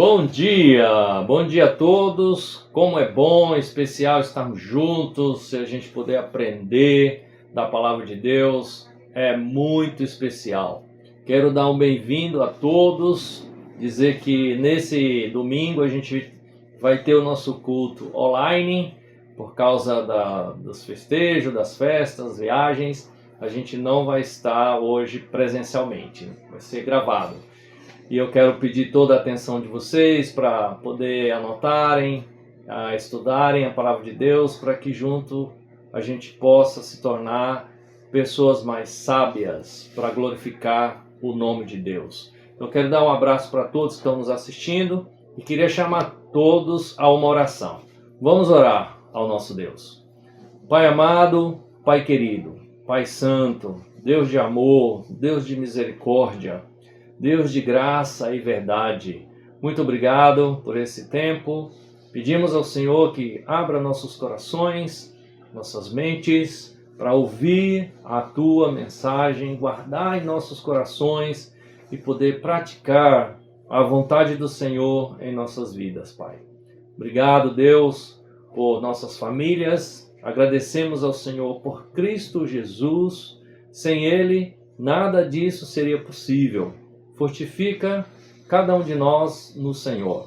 Bom dia a todos. Como é bom, especial estarmos juntos, se a gente puder aprender da palavra de Deus, é muito especial. Quero dar um bem-vindo a todos, dizer que nesse domingo a gente vai ter o nosso culto online, por causa dos festejos, das festas, viagens. A gente não vai estar hoje presencialmente, vai ser gravado. E eu quero pedir toda a atenção de vocês para poder anotarem, estudarem a palavra de Deus, para que junto a gente possa se tornar pessoas mais sábias para glorificar o nome de Deus. Eu quero dar um abraço para todos que estão nos assistindo e queria chamar todos a uma oração. Vamos orar ao nosso Deus. Pai amado, Pai querido, Pai santo, Deus de amor, Deus de misericórdia, Deus de graça e verdade, muito obrigado por esse tempo. Pedimos ao Senhor que abra nossos corações, nossas mentes, para ouvir a Tua mensagem, guardar em nossos corações e poder praticar a vontade do Senhor em nossas vidas, Pai. Obrigado, Deus, por nossas famílias. Agradecemos ao Senhor por Cristo Jesus. Sem Ele, nada disso seria possível. Fortifica cada um de nós no Senhor.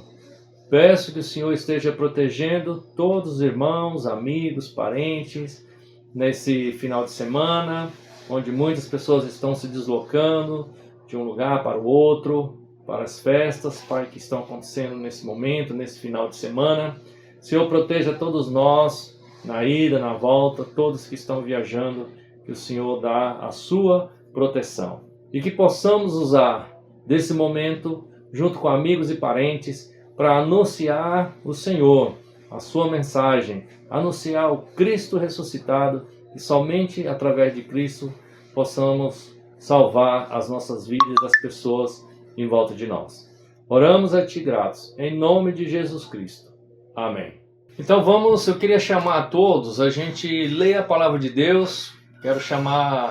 Peço que o Senhor esteja protegendo todos os irmãos, amigos, parentes, nesse final de semana, onde muitas pessoas estão se deslocando de um lugar para o outro, para as festas, Pai, que estão acontecendo nesse momento, nesse final de semana. Senhor, proteja todos nós, na ida, na volta, todos que estão viajando, que o Senhor dá a sua proteção. E que possamos usar desse momento, junto com amigos e parentes, para anunciar o Senhor, a sua mensagem, anunciar o Cristo ressuscitado, e somente através de Cristo possamos salvar as nossas vidas e as pessoas em volta de nós. Oramos a Ti gratos, em nome de Jesus Cristo. Amém. Então eu queria chamar a todos, a gente lê a palavra de Deus. Quero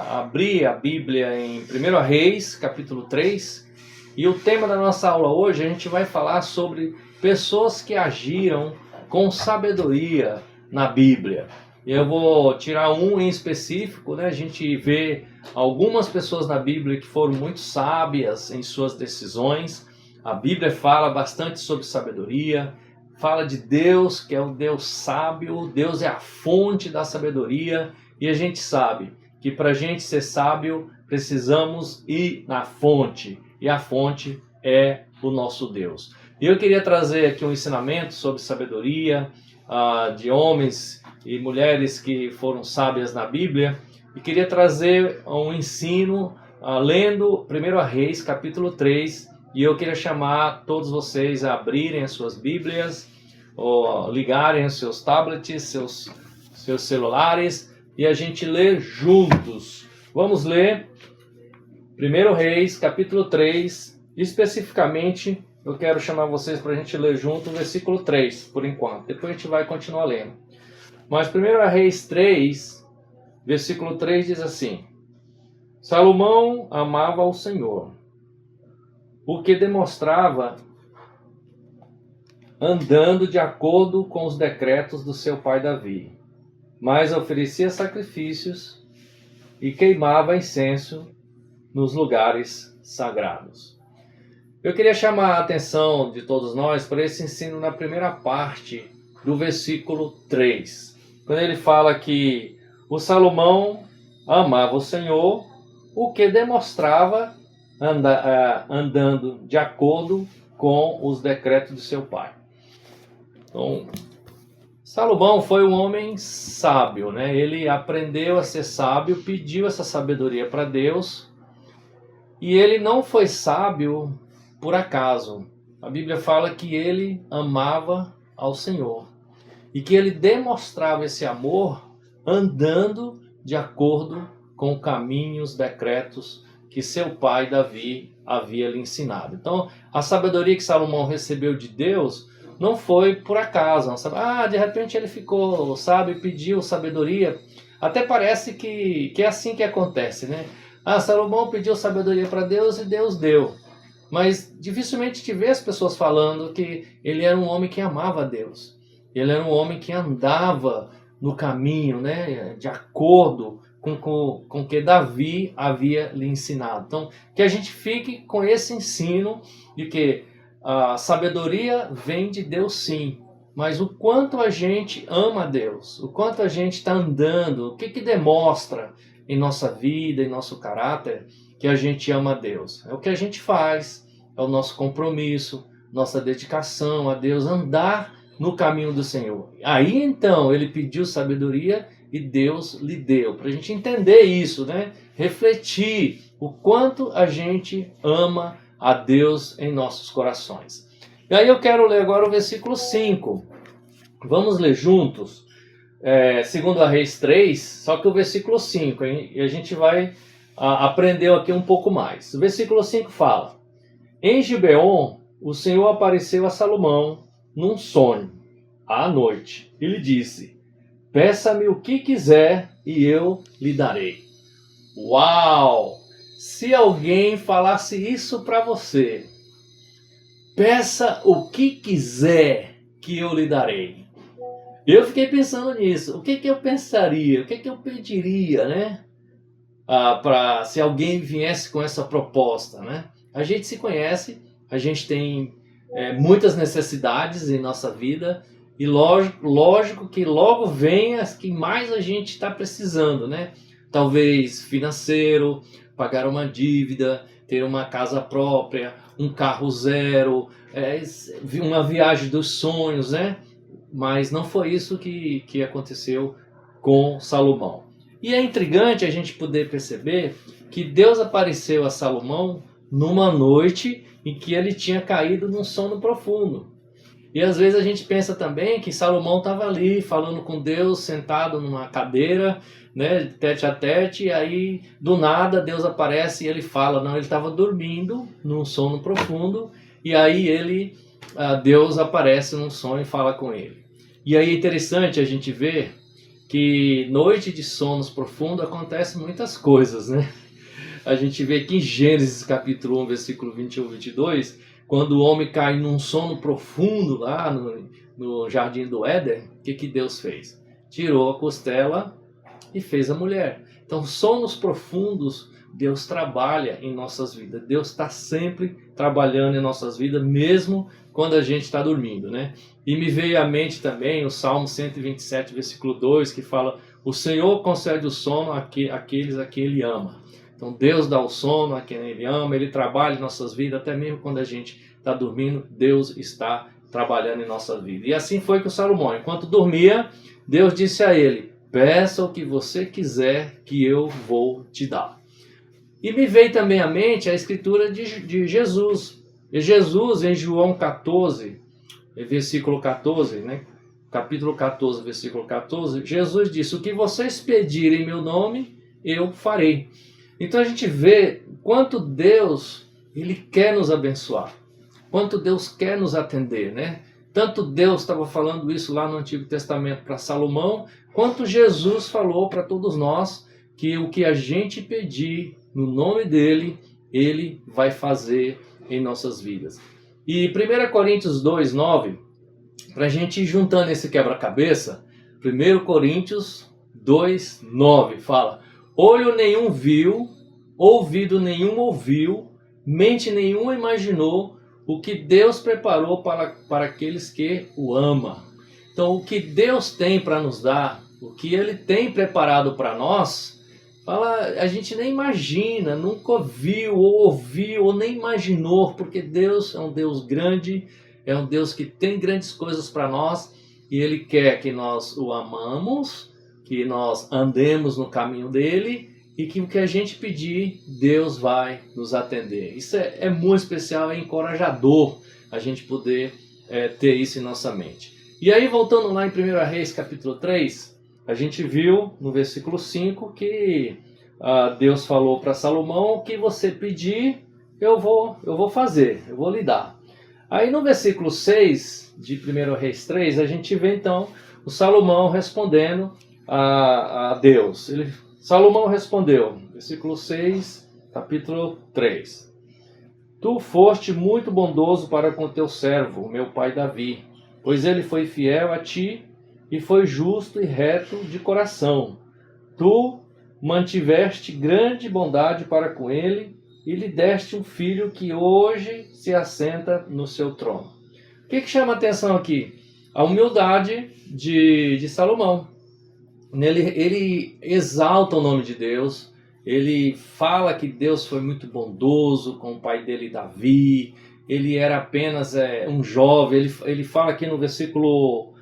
abrir a Bíblia em 1 Reis, capítulo 3. E o tema da nossa aula hoje, a gente vai falar sobre pessoas que agiram com sabedoria na Bíblia. Eu vou tirar um em específico, né? A gente vê algumas pessoas na Bíblia que foram muito sábias em suas decisões. A Bíblia fala bastante sobre sabedoria, fala de Deus, que é um Deus sábio, Deus é a fonte da sabedoria. E a gente sabe que para a gente ser sábio, precisamos ir na fonte. E a fonte é o nosso Deus. E eu queria trazer aqui um ensinamento sobre sabedoria, de homens e mulheres que foram sábias na Bíblia. E queria trazer um ensino lendo 1 Reis, capítulo 3. E eu queria chamar todos vocês a abrirem as suas Bíblias, ou ligarem os seus tablets, seus celulares, e a gente ler juntos. Vamos ler 1 Reis, capítulo 3, especificamente, eu quero chamar vocês para a gente ler junto o versículo 3, por enquanto. Depois a gente vai continuar lendo. Mas 1 Reis 3, versículo 3 diz assim: Salomão amava o Senhor, o que demonstrava andando de acordo com os decretos do seu pai Davi, mas oferecia sacrifícios e queimava incenso nos lugares sagrados. Eu queria chamar a atenção de todos nós para esse ensino na primeira parte do versículo 3. Quando ele fala que o Salomão amava o Senhor, o que demonstrava andando de acordo com os decretos de seu pai. Então, Salomão foi um homem sábio, né? Ele aprendeu a ser sábio, pediu essa sabedoria para Deus. E ele não foi sábio por acaso. A Bíblia fala que ele amava ao Senhor. E que ele demonstrava esse amor andando de acordo com caminhos, decretos que seu pai Davi havia lhe ensinado. Então, a sabedoria que Salomão recebeu de Deus não foi por acaso. De repente ele ficou sábio e pediu sabedoria. Até parece que é assim que acontece, né? Salomão pediu sabedoria para Deus e Deus deu. mas dificilmente te vê as pessoas falando que ele era um homem que amava a Deus. Ele era um homem que andava no caminho, né, de acordo com o que Davi havia lhe ensinado. Então, que a gente fique com esse ensino de que a sabedoria vem de Deus, sim, mas o quanto a gente ama a Deus, o quanto a gente está andando, o que demonstra em nossa vida, em nosso caráter, que a gente ama a Deus. É o que a gente faz, é o nosso compromisso, nossa dedicação a Deus, andar no caminho do Senhor. Aí então ele pediu sabedoria e Deus lhe deu. Para a gente entender isso, né? Refletir o quanto a gente ama a Deus em nossos corações. E aí eu quero ler agora o versículo 5. Vamos ler juntos, segundo a Reis 3, só que o versículo 5, hein? E a gente vai aprender aqui um pouco mais. O versículo 5 fala: Em Gibeon, o Senhor apareceu a Salomão num sonho, à noite, e lhe disse: Peça-me o que quiser e eu lhe darei. Uau! Se alguém falasse isso para você, peça o que quiser que eu lhe darei. Eu fiquei pensando nisso. O que eu pensaria? O que eu pediria, né? Se alguém viesse com essa proposta, né? A gente se conhece, a gente tem muitas necessidades em nossa vida e lógico que logo vem as que mais a gente está precisando, né? Talvez financeiro, pagar uma dívida, ter uma casa própria, um carro zero, uma viagem dos sonhos, né? Mas não foi isso que aconteceu com Salomão. E é intrigante a gente poder perceber que Deus apareceu a Salomão numa noite em que ele tinha caído num sono profundo. E às vezes a gente pensa também que Salomão estava ali falando com Deus, sentado numa cadeira, né, tete a tete, e aí do nada Deus aparece e ele fala. Não, ele estava dormindo num sono profundo, e aí Deus aparece num sonho e fala com ele. E aí é interessante a gente ver que noite de sonos profundos acontecem muitas coisas, né? A gente vê aqui em Gênesis capítulo 1, versículo 21 e 22, quando o homem cai num sono profundo lá no jardim do Éden, o que Deus fez? Tirou a costela e fez a mulher. Então, sonos profundos, Deus trabalha em nossas vidas. Deus está sempre trabalhando em nossas vidas, mesmo quando a gente está dormindo, né? E me veio à mente também o Salmo 127, versículo 2, que fala: O Senhor concede o sono àqueles a quem Ele ama. Então Deus dá o sono a quem Ele ama, Ele trabalha em nossas vidas, até mesmo quando a gente está dormindo, Deus está trabalhando em nossa vida. E assim foi com Salomão. Enquanto dormia, Deus disse a ele: Peça o que você quiser que eu vou te dar. E me veio também à mente a escritura de Jesus. E Jesus, em João 14, versículo 14, né? Capítulo 14, versículo 14, Jesus disse: O que vocês pedirem em meu nome, eu farei. Então a gente vê quanto Deus, Ele quer nos abençoar, quanto Deus quer nos atender, né? Tanto Deus estava falando isso lá no Antigo Testamento para Salomão, quanto Jesus falou para todos nós que o que a gente pedir no nome dEle, Ele vai fazer em nossas vidas. E 1 Coríntios 2, 9, para a gente ir juntando esse quebra-cabeça, 1 Coríntios 2, 9, fala: Olho nenhum viu, ouvido nenhum ouviu, mente nenhuma imaginou o que Deus preparou para aqueles que o amam. Então, o que Deus tem para nos dar, o que Ele tem preparado para nós, a gente nem imagina, nunca ouviu, ou nem imaginou, porque Deus é um Deus grande, é um Deus que tem grandes coisas para nós, e Ele quer que nós o amamos, que nós andemos no caminho dele, e que o que a gente pedir, Deus vai nos atender. Isso é muito especial, é encorajador a gente poder ter isso em nossa mente. E aí, voltando lá em 1 Reis, capítulo 3, a gente viu no versículo 5 que Deus falou para Salomão: o que você pedir, eu vou fazer, eu vou lhe dar. Aí no versículo 6 de 1 Reis 3, a gente vê então o Salomão respondendo a Deus. Salomão respondeu, versículo 6, capítulo 3. Tu foste muito bondoso para com teu servo, meu pai Davi, pois ele foi fiel a ti e foi justo e reto de coração. Tu mantiveste grande bondade para com ele e lhe deste um filho que hoje se assenta no seu trono. O que chama a atenção aqui? A humildade de Salomão. Ele exalta o nome de Deus, ele fala que Deus foi muito bondoso com o pai dele, Davi, ele era apenas um jovem. Ele fala aqui no versículo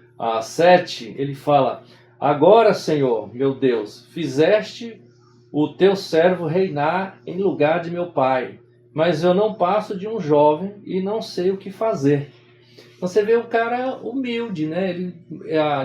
7, ele fala: agora, Senhor, meu Deus, fizeste o teu servo reinar em lugar de meu pai, mas eu não passo de um jovem e não sei o que fazer. Você vê o cara humilde, né?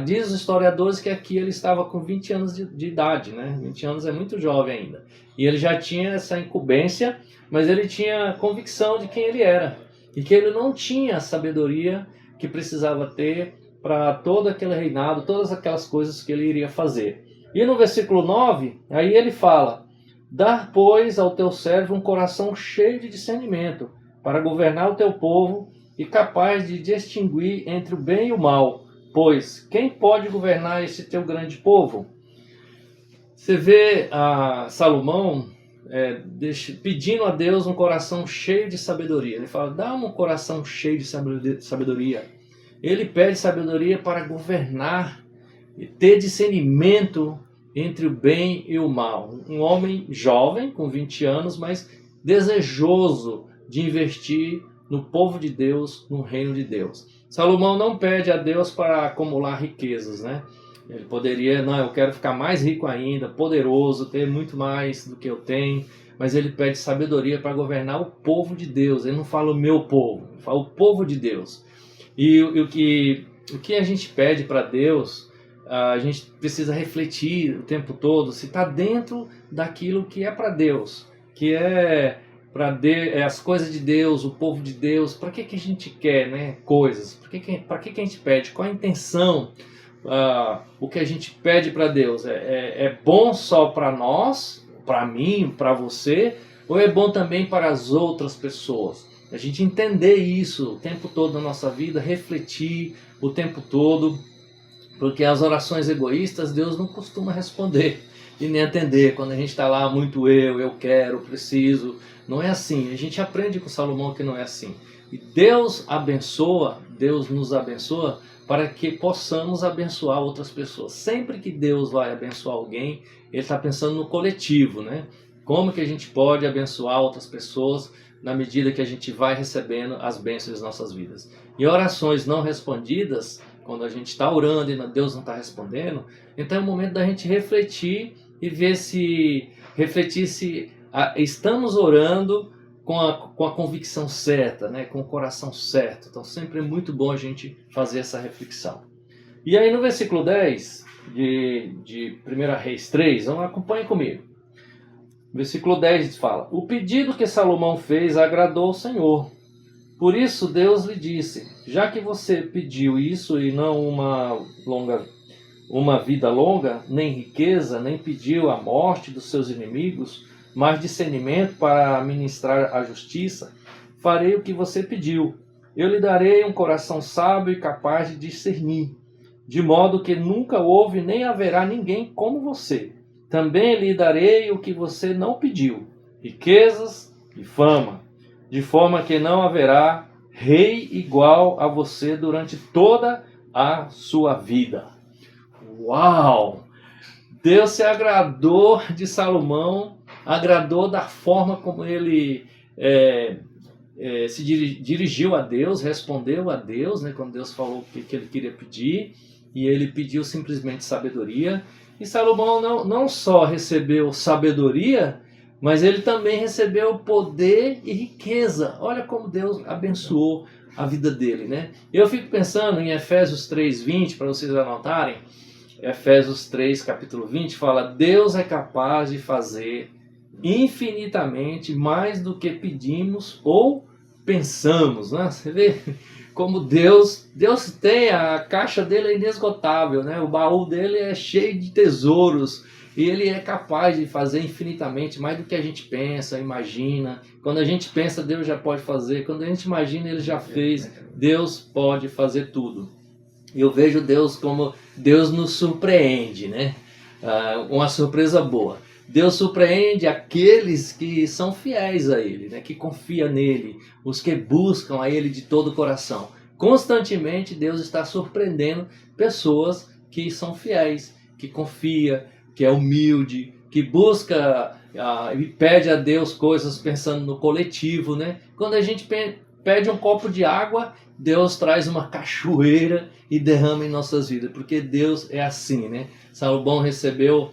Diz os historiadores que aqui ele estava com 20 anos de idade, né? 20 anos é muito jovem ainda. E ele já tinha essa incumbência, mas ele tinha convicção de quem ele era. E que ele não tinha a sabedoria que precisava ter para todo aquele reinado, todas aquelas coisas que ele iria fazer. E no versículo 9, aí ele fala: dar, pois, ao teu servo um coração cheio de discernimento, para governar o teu povo, e capaz de distinguir entre o bem e o mal, pois quem pode governar esse teu grande povo? Você vê Salomão pedindo a Deus um coração cheio de sabedoria. Ele fala: dá um coração cheio de sabedoria. Ele pede sabedoria para governar e ter discernimento entre o bem e o mal. Um homem jovem, com 20 anos, mas desejoso de investir no povo de Deus, no reino de Deus. Salomão não pede a Deus para acumular riquezas, né? Ele poderia: não, eu quero ficar mais rico ainda, poderoso, ter muito mais do que eu tenho, mas ele pede sabedoria para governar o povo de Deus. Ele não fala o meu povo, ele fala o povo de Deus. E o que a gente pede para Deus, a gente precisa refletir o tempo todo se está dentro daquilo que é para Deus, que é as coisas de Deus, o povo de Deus. Para que a gente quer, né, coisas? Para que a gente pede? Qual a intenção? O que a gente pede para Deus é bom só para nós, para mim, para você, ou é bom também para as outras pessoas? A gente entender isso o tempo todo na nossa vida, refletir o tempo todo, porque as orações egoístas Deus não costuma responder e nem atender. Quando a gente está lá muito eu quero, preciso, não é assim. A gente aprende com Salomão que não é assim. E Deus nos abençoa para que possamos abençoar outras pessoas. Sempre que Deus vai abençoar alguém, Ele está pensando no coletivo, né? Como que a gente pode abençoar outras pessoas na medida que a gente vai recebendo as bênçãos das nossas vidas. E orações não respondidas, quando a gente está orando e Deus não está respondendo, então é o momento da gente refletir e ver se estamos orando com a convicção certa, né? Com o coração certo. Então sempre é muito bom a gente fazer essa reflexão. E aí no versículo 10 de 1 Reis 3, acompanhe comigo. Versículo 10 fala: o pedido que Salomão fez agradou ao Senhor. Por isso Deus lhe disse: já que você pediu isso e não uma vida longa, nem riqueza, nem pediu a morte dos seus inimigos, mas discernimento para ministrar a justiça, farei o que você pediu. Eu lhe darei um coração sábio e capaz de discernir, de modo que nunca houve nem haverá ninguém como você. Também lhe darei o que você não pediu, riquezas e fama, de forma que não haverá rei igual a você durante toda a sua vida. Uau! Deus se agradou de Salomão, agradou da forma como ele se dirigiu a Deus, respondeu a Deus, né, quando Deus falou o que ele queria pedir, e ele pediu simplesmente sabedoria. E Salomão não só recebeu sabedoria, mas ele também recebeu poder e riqueza. Olha como Deus abençoou a vida dele, né? Eu fico pensando em Efésios 3:20, para vocês anotarem. Efésios 3, capítulo 20, fala: Deus é capaz de fazer infinitamente mais do que pedimos ou pensamos, né? Você vê como Deus tem, a caixa dele é inesgotável, né? O baú dele é cheio de tesouros e ele é capaz de fazer infinitamente mais do que a gente pensa, imagina. Quando a gente pensa, Deus já pode fazer. Quando a gente imagina, ele já fez. Deus pode fazer tudo. E eu vejo Deus como Deus nos surpreende, né? Uma surpresa boa. Deus surpreende aqueles que são fiéis a Ele, né? Que confiam nele, os que buscam a Ele de todo o coração. Constantemente Deus está surpreendendo pessoas que são fiéis, que confia, que é humilde, que busca e pede a Deus coisas pensando no coletivo, né? Quando a gente pede um copo de água, Deus traz uma cachoeira e derrama em nossas vidas, porque Deus é assim, né? Salomão recebeu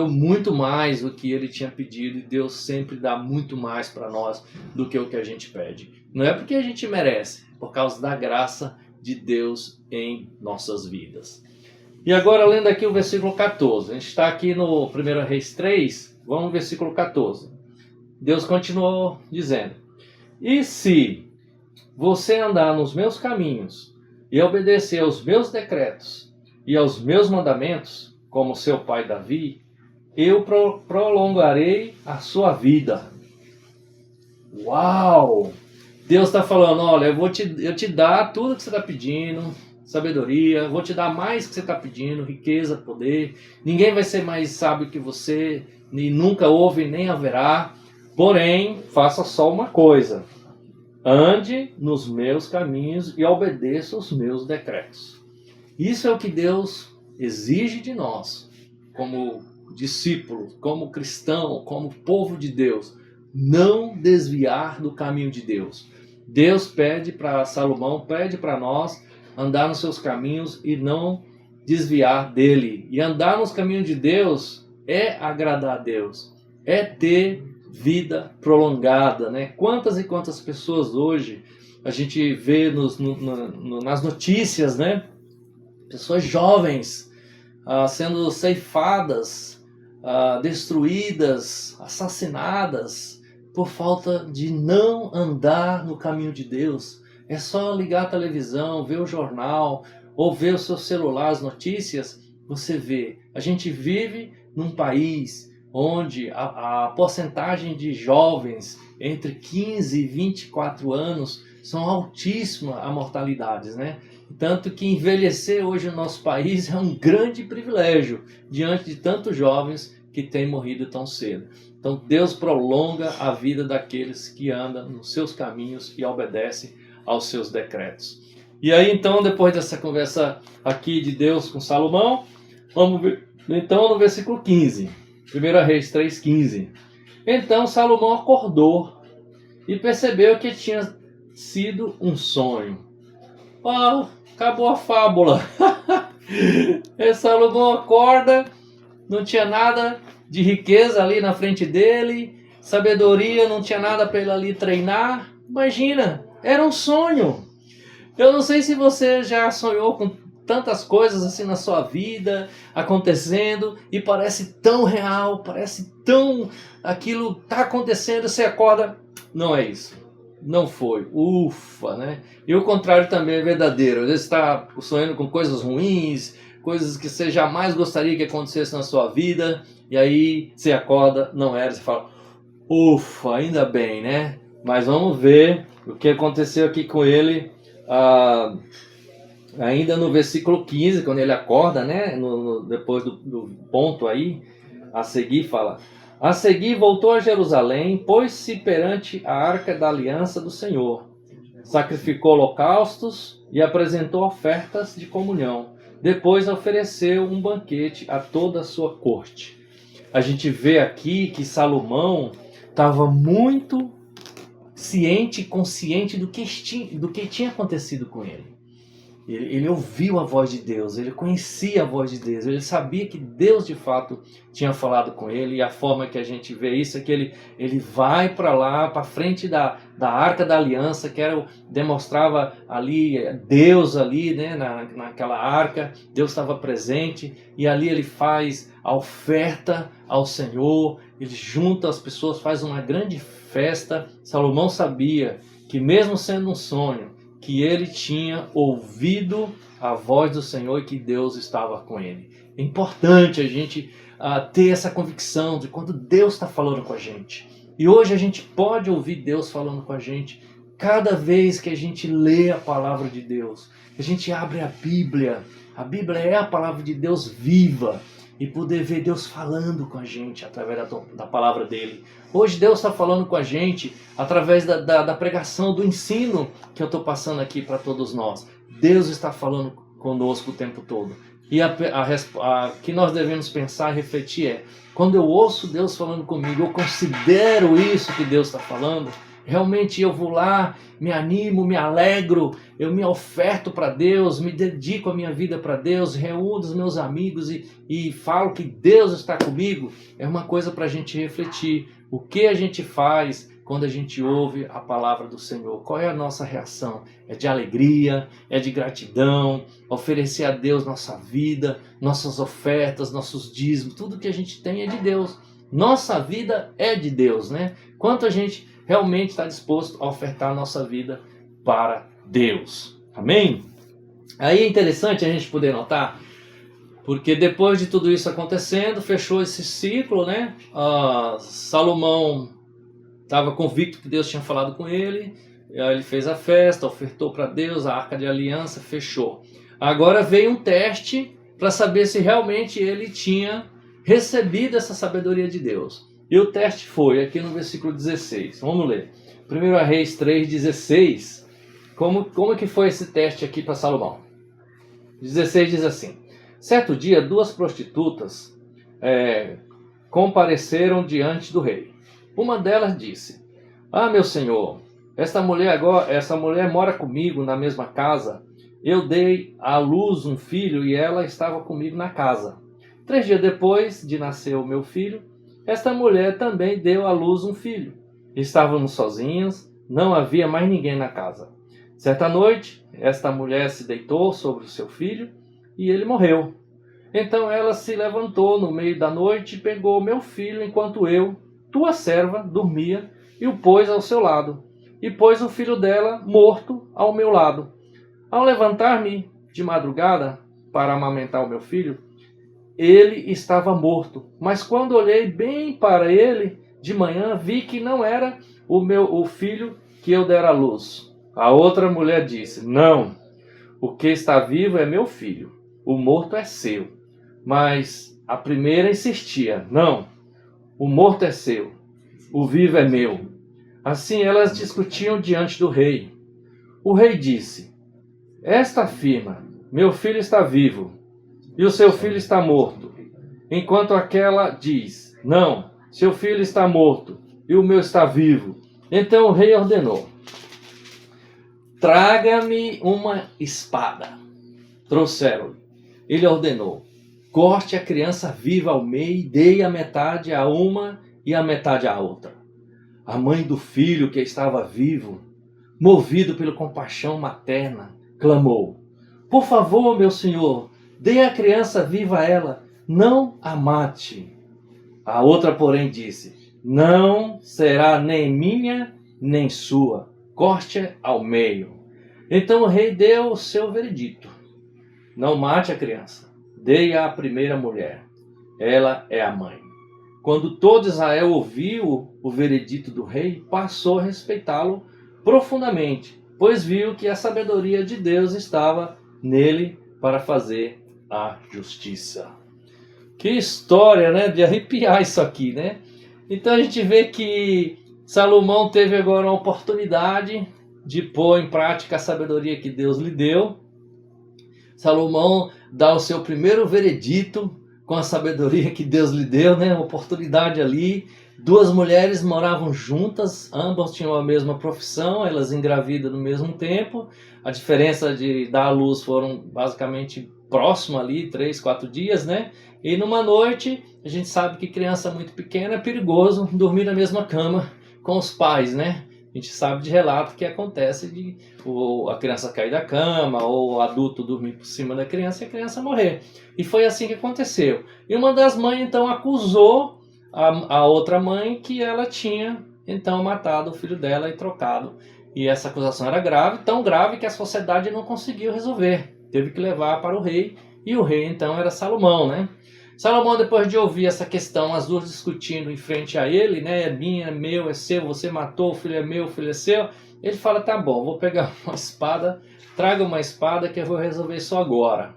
muito mais do que ele tinha pedido, e Deus sempre dá muito mais para nós do que o que a gente pede. Não é porque a gente merece, é por causa da graça de Deus em nossas vidas. E agora, lendo aqui o versículo 14, a gente está aqui no 1 Reis 3, vamos no versículo 14. Deus continuou dizendo: e se você andar nos meus caminhos e obedecer aos meus decretos e aos meus mandamentos, como seu pai Davi, eu prolongarei a sua vida. Uau! Deus está falando, olha, eu te dar tudo que você está pedindo, sabedoria, vou te dar mais que você está pedindo, riqueza, poder. Ninguém vai ser mais sábio que você, e nunca houve nem haverá. Porém, faça só uma coisa: ande nos meus caminhos e obedeça os meus decretos. Isso é o que Deus exige de nós, como discípulo, como cristão, como povo de Deus. Não desviar do caminho de Deus. Deus pede para Salomão, pede para nós andar nos seus caminhos e não desviar dele. E andar nos caminhos de Deus é agradar a Deus, é ter vida prolongada, né? Quantas e quantas pessoas hoje a gente vê nas notícias, né? Pessoas jovens sendo ceifadas, destruídas, assassinadas por falta de não andar no caminho de Deus. É só ligar a televisão, ver o jornal ou ver o seu celular, as notícias, você vê. A gente vive num país onde a porcentagem de jovens entre 15 e 24 anos são altíssimas a mortalidades, né? Tanto que envelhecer hoje no nosso país é um grande privilégio diante de tantos jovens que têm morrido tão cedo. Então Deus prolonga a vida daqueles que andam nos seus caminhos e obedecem aos seus decretos. E aí então, depois dessa conversa aqui de Deus com Salomão, vamos ver então no versículo 15. 1 Reis 3,15. Então Salomão acordou e percebeu que tinha sido um sonho. Acabou a fábula. Salomão acorda, não tinha nada de riqueza ali na frente dele, sabedoria, não tinha nada para ele ali treinar. Imagina, era um sonho. Eu não sei se você já sonhou com tantas coisas assim na sua vida acontecendo e parece tão real, parece tão aquilo tá acontecendo, você acorda, não é isso, não foi, ufa, né? E o contrário também é verdadeiro. Às vezes está sonhando com coisas ruins, coisas que você jamais gostaria que acontecesse na sua vida, e aí você acorda, não era, você fala, ufa, ainda bem, né? Mas vamos ver o que aconteceu aqui com ele. Ainda no versículo 15, quando ele acorda, né? Depois do ponto aí, a seguir fala: a seguir voltou a Jerusalém, pôs-se perante a arca da aliança do Senhor, sacrificou holocaustos e apresentou ofertas de comunhão. Depois ofereceu um banquete a toda a sua corte. A gente vê aqui que Salomão estava muito ciente e consciente do que tinha acontecido com ele. Ele ouviu a voz de Deus, ele conhecia a voz de Deus, ele sabia que Deus de fato tinha falado com ele, e a forma que a gente vê isso é que ele vai para lá, para frente da Arca da Aliança, que demonstrava ali, Deus ali, né, naquela arca, Deus estava presente, e ali ele faz a oferta ao Senhor, ele junta as pessoas, faz uma grande festa. Salomão sabia que mesmo sendo um sonho, que ele tinha ouvido a voz do Senhor e que Deus estava com ele. É importante a gente ter essa convicção de quando Deus está falando com a gente. E hoje a gente pode ouvir Deus falando com a gente cada vez que a gente lê a palavra de Deus. A gente abre a Bíblia. A Bíblia é a palavra de Deus viva. E poder ver Deus falando com a gente através da palavra dele. Hoje Deus está falando com a gente através da pregação, do ensino que eu estou passando aqui para todos nós. Deus está falando conosco o tempo todo. E a que nós devemos pensar e refletir é: quando eu ouço Deus falando comigo, eu considero isso que Deus está falando, realmente eu vou lá, me animo, me alegro, eu me oferto para Deus, me dedico a minha vida para Deus, reúno os meus amigos e falo que Deus está comigo. É uma coisa para a gente refletir. O que a gente faz quando a gente ouve a palavra do Senhor? Qual é a nossa reação? É de alegria? É de gratidão? Oferecer a Deus nossa vida, nossas ofertas, nossos dízimos, tudo que a gente tem é de Deus. Nossa vida é de Deus, né? Quanto a gente realmente está disposto a ofertar a nossa vida para Deus. Amém? Aí é interessante a gente poder notar, porque depois de tudo isso acontecendo, fechou esse ciclo, né? Salomão estava convicto que Deus tinha falado com ele, aí ele fez a festa, ofertou para Deus, a Arca de Aliança, fechou. Agora veio um teste para saber se realmente ele tinha recebido essa sabedoria de Deus. E o teste foi aqui no versículo 16. Vamos ler. 1 Reis 3,16. Como que foi esse teste aqui para Salomão? 16 diz assim: certo dia, 2 prostitutas compareceram diante do rei. Uma delas disse: meu senhor, essa mulher mora comigo na mesma casa. Eu dei à luz um filho e ela estava comigo na casa. 3 dias depois de nascer o meu filho, esta mulher também deu à luz um filho. Estávamos sozinhas, não havia mais ninguém na casa. Certa noite, esta mulher se deitou sobre o seu filho e ele morreu. Então ela se levantou no meio da noite e pegou meu filho enquanto eu, tua serva, dormia e o pôs ao seu lado. E pôs o filho dela morto ao meu lado. Ao levantar-me de madrugada para amamentar o meu filho, ele estava morto. Mas quando olhei bem para ele de manhã, vi que não era o filho que eu dera à luz. A outra mulher disse: não, o que está vivo é meu filho, o morto é seu. Mas a primeira insistia: não, o morto é seu, o vivo é meu. Assim elas discutiam diante do rei. O rei disse: esta afirma: meu filho está vivo, e o seu filho está morto. Enquanto aquela diz: não, seu filho está morto, e o meu está vivo. Então o rei ordenou: traga-me uma espada. Trouxeram-lhe. Ele ordenou: corte a criança viva ao meio e dei a metade a uma e a metade à outra. A mãe do filho que estava vivo, movido pela compaixão materna, clamou: por favor, meu senhor, dê a criança viva a ela, não a mate. A outra, porém, disse: não será nem minha, nem sua. Corte ao meio. Então o rei deu o seu veredito: não mate a criança, dê-a à primeira mulher. Ela é a mãe. Quando todo Israel ouviu o veredito do rei, passou a respeitá-lo profundamente, pois viu que a sabedoria de Deus estava nele para fazer a justiça. Que história, né? De arrepiar isso aqui, né? Então a gente vê que Salomão teve agora uma oportunidade de pôr em prática a sabedoria que Deus lhe deu. Salomão dá o seu primeiro veredito com a sabedoria que Deus lhe deu, né? Uma oportunidade ali. 2 mulheres moravam juntas, ambas tinham a mesma profissão, elas engravidam no mesmo tempo. A diferença de dar à luz foram basicamente próximo ali, 3, 4 dias, né? E numa noite, a gente sabe que criança muito pequena é perigoso dormir na mesma cama com os pais, né? A gente sabe de relato que acontece de a criança cair da cama ou o adulto dormir por cima da criança e a criança morrer. E foi assim que aconteceu. E uma das mães então acusou a outra mãe que ela tinha então matado o filho dela e trocado E essa acusação era grave, tão grave que a sociedade não conseguiu resolver. Teve que levar para o rei, e o rei então era Salomão, né? Salomão, depois de ouvir essa questão, as duas discutindo em frente a ele, né? É minha, é meu, é seu, você matou, o filho é meu, o filho é seu. Ele fala, tá bom, vou pegar uma espada, traga uma espada que eu vou resolver isso agora.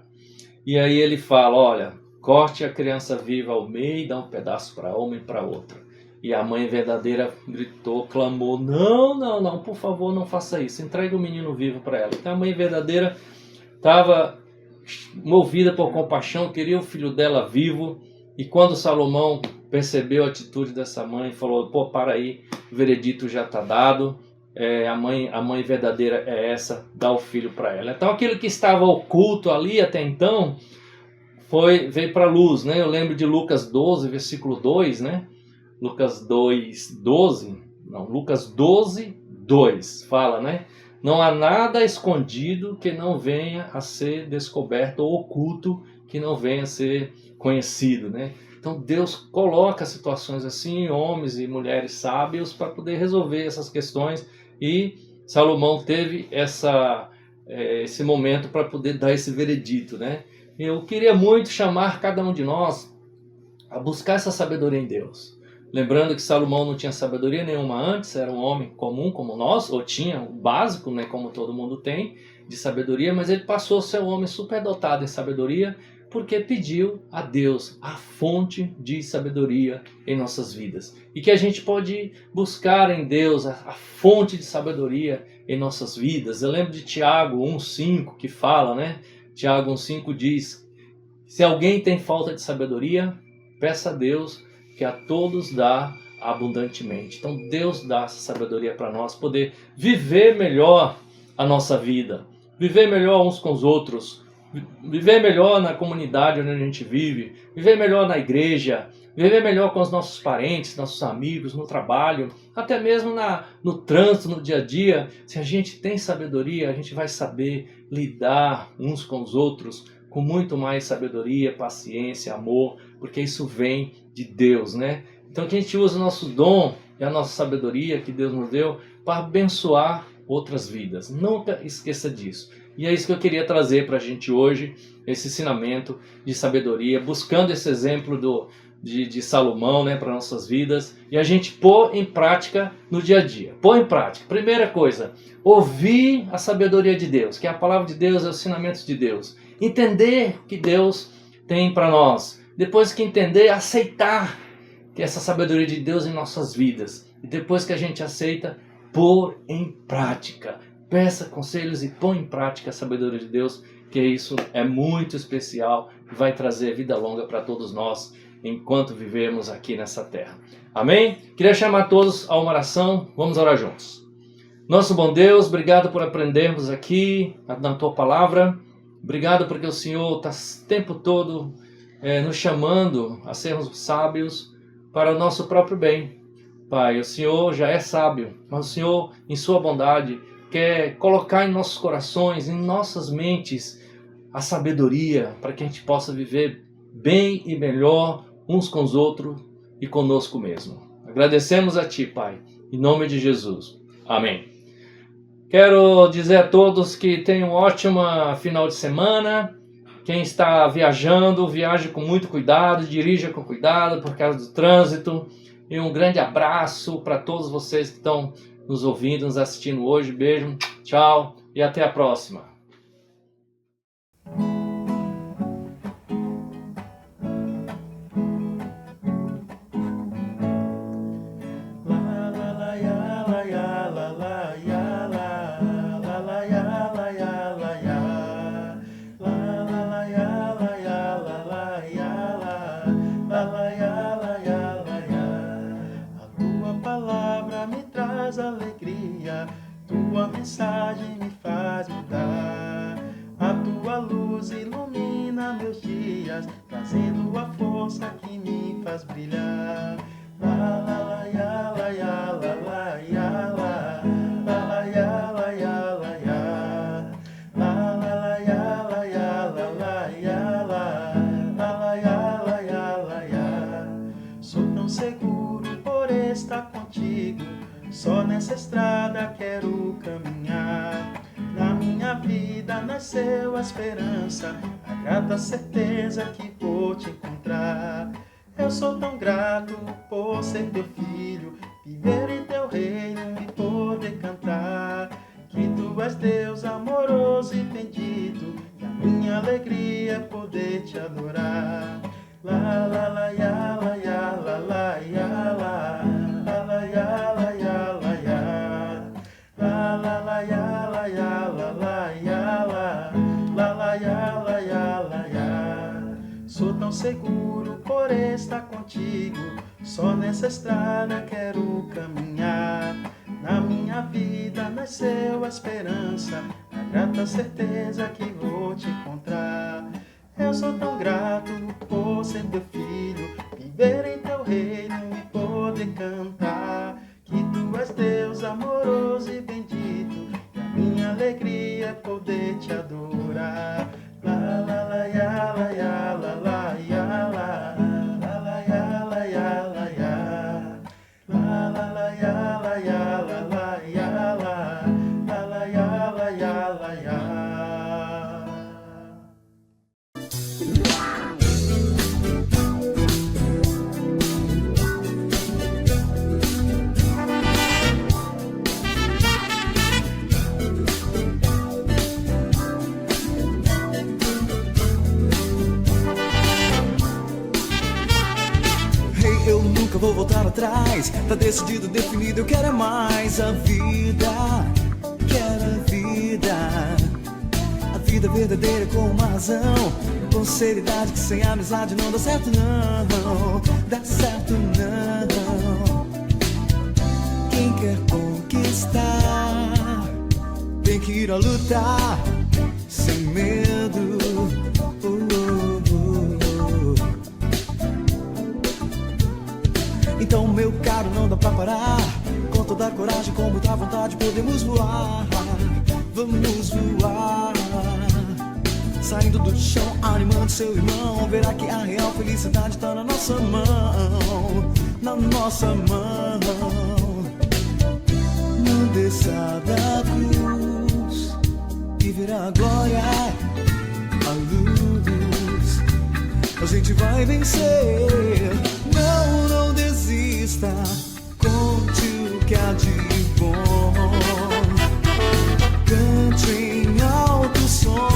E aí ele fala, olha, corte a criança viva ao meio e dá um pedaço para uma e para outra. E a mãe verdadeira gritou, clamou, não, por favor, não faça isso, entregue o menino vivo para ela. Então a mãe verdadeira estava movida por compaixão, queria o filho dela vivo, e quando Salomão percebeu a atitude dessa mãe, falou, pô, para aí, o veredito já está dado, a mãe verdadeira é essa, dá o filho para ela. Então aquilo que estava oculto ali até então, veio para a luz, né? Eu lembro de Lucas 12, versículo 2, né? Lucas 12, fala, né? Não há nada escondido que não venha a ser descoberto, ou oculto que não venha a ser conhecido, né? Então Deus coloca situações assim, homens e mulheres sábios, para poder resolver essas questões, e Salomão teve esse momento para poder dar esse veredito, né? Eu queria muito chamar cada um de nós a buscar essa sabedoria em Deus. Lembrando que Salomão não tinha sabedoria nenhuma antes, era um homem comum como nós, ou tinha o básico, né, como todo mundo tem, de sabedoria, mas ele passou a ser um homem superdotado em sabedoria, porque pediu a Deus a fonte de sabedoria em nossas vidas. E que a gente pode buscar em Deus a fonte de sabedoria em nossas vidas. Eu lembro de Tiago 1,5 que fala, né? Tiago 1,5 diz, se alguém tem falta de sabedoria, peça a Deus, que a todos dá abundantemente. Então Deus dá essa sabedoria para nós poder viver melhor a nossa vida, viver melhor uns com os outros, viver melhor na comunidade onde a gente vive, viver melhor na igreja, viver melhor com os nossos parentes, nossos amigos, no trabalho, até mesmo no trânsito, no dia a dia. Se a gente tem sabedoria, a gente vai saber lidar uns com os outros com muito mais sabedoria, paciência, amor, porque isso vem de Deus, né? Então que a gente use o nosso dom e a nossa sabedoria que Deus nos deu para abençoar outras vidas. Nunca esqueça disso. E é isso que eu queria trazer para a gente hoje, esse ensinamento de sabedoria, buscando esse exemplo de Salomão, né, para nossas vidas, e a gente pôr em prática no dia a dia. Pôr em prática. Primeira coisa, ouvir a sabedoria de Deus, que é a palavra de Deus, é os ensinamentos de Deus. Entender o que Deus tem para nós. Depois que entender, aceitar que essa sabedoria de Deus em nossas vidas. E depois que a gente aceita, pôr em prática. Peça conselhos e põe em prática a sabedoria de Deus, que isso é muito especial e vai trazer vida longa para todos nós enquanto vivemos aqui nessa terra. Amém? Queria chamar todos a uma oração. Vamos orar juntos. Nosso bom Deus, obrigado por aprendermos aqui na Tua Palavra. Obrigado porque o Senhor está o tempo todo nos chamando a sermos sábios para o nosso próprio bem. Pai, o Senhor já é sábio, mas o Senhor, em sua bondade, quer colocar em nossos corações, em nossas mentes, a sabedoria para que a gente possa viver bem e melhor uns com os outros e conosco mesmo. Agradecemos a Ti, Pai, em nome de Jesus. Amém. Quero dizer a todos que tenham um ótimo final de semana. Quem está viajando, viaje com muito cuidado, dirija com cuidado por causa do trânsito. E um grande abraço para todos vocês que estão nos ouvindo, nos assistindo hoje. Beijo, tchau e até a próxima. Alegria, tua mensagem me faz mudar. A tua luz ilumina meus dias, trazendo a força que me faz brilhar. La la la ya la ya la la ya la la la ya la ya la ya la la la ya la ya la la ya la la la ya la ya la ya. Sou tão seguro por estar contigo. Só nessa estrada quero caminhar. nasceu a esperança, a grata certeza que vou te encontrar. Eu sou tão grato por ser teu filho, viver em teu reino e poder cantar. Que tu és Deus amoroso e bendito, e a minha alegria é poder te adorar. La la la ya la ya la la ya la la ya la ya la ya la la ya la ya la la ya la ya la ya la ya. Sou tão seguro por estar contigo, só nessa estrada quero caminhar. Na minha vida nasceu a esperança, a grata certeza que vou te encontrar. Eu sou tão grato por ser teu filho, viver em teu reino e poder cantar. Que tu és Deus amoroso e bendito, e a minha alegria é poder te adorar. La la la ya la ya la la ya la la la ya la ya la ya la la la ya la ya la la ya la la ya la ya la ya. Eu nunca vou voltar atrás, tá decidido, definido, eu quero é mais a vida, quero a vida. A vida verdadeira com uma razão, com seriedade que sem amizade não dá certo não, dá certo não. Quem quer conquistar, tem que ir a lutar, sem medo. Então, meu caro, não dá pra parar. Com toda a coragem, com muita vontade, podemos voar. Vamos voar. Saindo do chão, animando seu irmão. Verá que a real felicidade tá na nossa mão. Na nossa mão. Não desça da cruz e verá a glória, a luz. A gente vai vencer. Não, não desista, conte o que há de bom. Cante em alto som,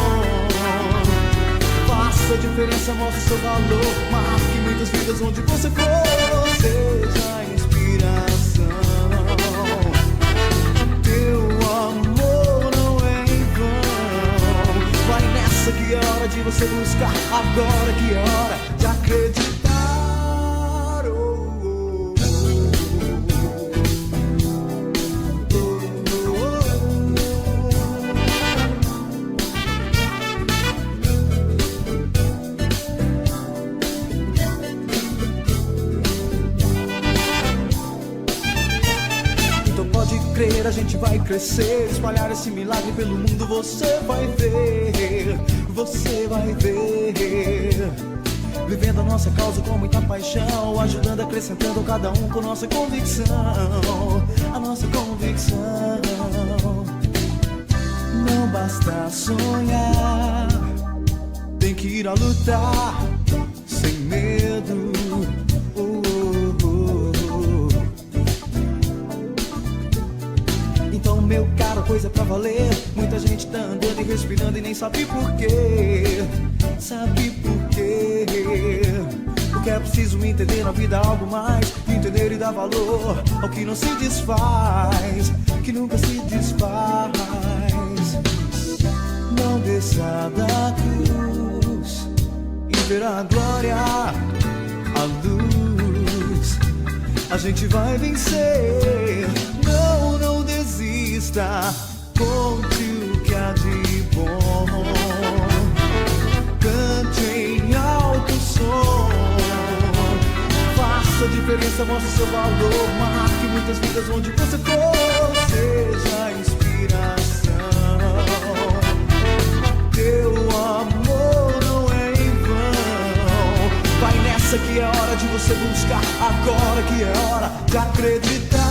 faça a diferença, mostre seu valor. Marque muitas vidas onde você for, seja a inspiração. Teu amor não é em vão. Vai nessa que é hora de você buscar, agora que é hora de acreditar. A gente vai crescer, espalhar esse milagre pelo mundo. Você vai ver, você vai ver. Vivendo a nossa causa com muita paixão, ajudando, acrescentando cada um com nossa convicção. A nossa convicção. Não basta sonhar, tem que ir a lutar, sem medo. Então, meu caro, coisa pra valer. Muita gente tá andando e respirando e nem sabe por quê. Sabe por quê? Porque é preciso entender na vida algo mais. Entender e dar valor ao que não se desfaz, que nunca se desfaz. Não desça da cruz e verá a glória, a luz. A gente vai vencer. Não, não desista, conte o que há de bom. Cante em alto som, faça a diferença, mostre seu valor. Marque muitas vidas onde você for, seja a inspiração. Teu amor não é em vão. Vai nessa que é hora de você buscar, agora que é hora de acreditar.